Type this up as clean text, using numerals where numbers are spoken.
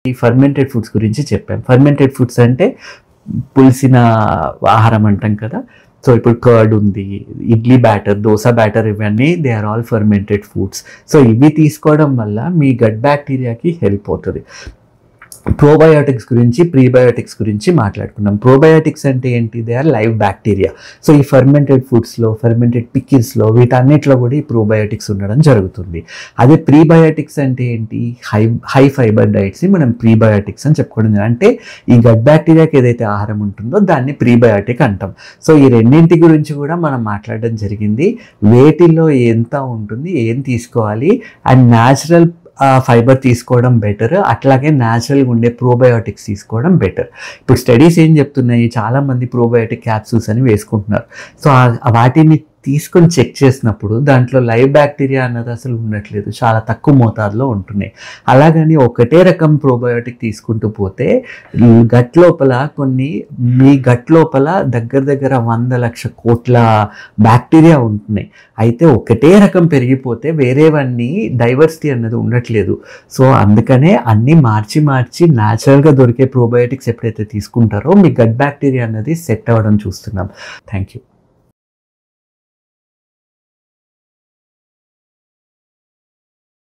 ఈ fermented foods గురించి చెప్పాం. ఫర్మెంటెడ్ ఫుడ్స్ అంటే పులిసిన ఆహారం అంటాం కదా. సో ఇప్పుడు కర్డ్ ఉంది, ఇడ్లీ బ్యాటర్, దోశ బ్యాటర్, ఇవన్నీ they are all fermented foods. So ఇవి తీసుకోవడం వల్ల మీ గట్ బ్యాక్టీరియాకి హెల్ప్ అవుతుంది. ప్రోబయోటిక్స్ గురించి, ప్రీబయోటిక్స్ గురించి మాట్లాడుకున్నాం. ప్రోబయోటిక్స్ అంటే ఏంటి? They are live bacteria. So ఈ ఫర్మెంటెడ్ ఫుడ్స్లో, ఫర్మెంటెడ్ పికిల్స్లో, వీటన్నిటిలో కూడా ఈ ప్రోబయోటిక్స్ ఉండడం జరుగుతుంది. అదే ప్రీబయోటిక్స్ అంటే ఏంటి? హై ఫైబర్ డైట్స్ని మనం ప్రీబయోటిక్స్ అని చెప్పుకోవడం. అంటే ఈ గట్ బ్యాక్టీరియాకి ఏదైతే ఆహారం ఉంటుందో దాన్ని ప్రీబయోటిక్ అంటాం. సో ఈ రెండింటి గురించి కూడా మనం మాట్లాడడం జరిగింది. వేటిల్లో ఎంత ఉంటుంది, ఏం తీసుకోవాలి, అండ్ న్యాచురల్ ఫైబర్ తీసుకోవడం బెటర్, అట్లాగే న్యాచురల్గా ఉండే ప్రోబయోటిక్స్ తీసుకోవడం బెటర్. ఇప్పుడు స్టడీస్ ఏం చెప్తున్నాయి, చాలామంది ప్రోబయోటిక్ క్యాప్సూల్స్ అని వేసుకుంటున్నారు. సో వాటిని తీసుకొని చెక్ చేసినప్పుడు దాంట్లో లైవ్ బ్యాక్టీరియా అన్నది అసలు ఉండట్లేదు, చాలా తక్కువ మోతాదులో ఉంటున్నాయి. అలాగని ఒకటే రకం ప్రోబయోటిక్ తీసుకుంటూ పోతే గట్ లోపల మీ గట్ లోపల దగ్గర 100 లక్ష కోట్ల బ్యాక్టీరియా ఉంటున్నాయి. అయితే ఒకటే రకం పెరిగిపోతే వేరేవన్నీ డైవర్సిటీ అన్నది ఉండట్లేదు. సో అందుకనే అన్నీ మార్చి న్యాచురల్గా దొరికే ప్రోబయోటిక్స్ ఎప్పుడైతే తీసుకుంటారో మీ గట్ బ్యాక్టీరియా అన్నది సెట్ అవ్వడం చూస్తున్నాం. Thank you.